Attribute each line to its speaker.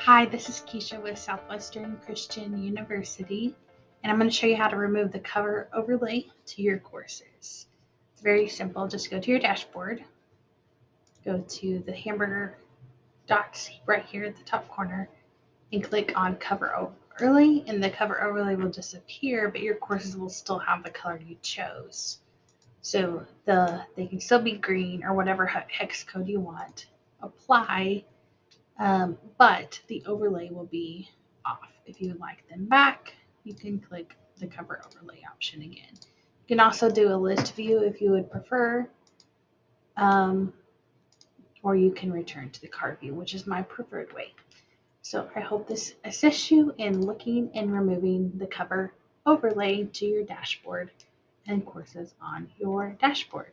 Speaker 1: Hi, this is Keisha with Southwestern Christian University, and I'm going to show you how to remove the cover overlay to your courses. It's very simple. Just go to your dashboard, go to the hamburger dots right here at the top corner, and click on Cover Overlay, and the cover overlay will disappear, but your courses will still have the color you chose. So they can still be green or whatever hex code you want. Apply, but the overlay will be off. If you would like them back, you can click the cover overlay option again. You can also do a list view if you would prefer, um, or you can return to the card view, which is my preferred way. So I hope this assists you in looking and removing the cover overlay to your dashboard and courses on your dashboard.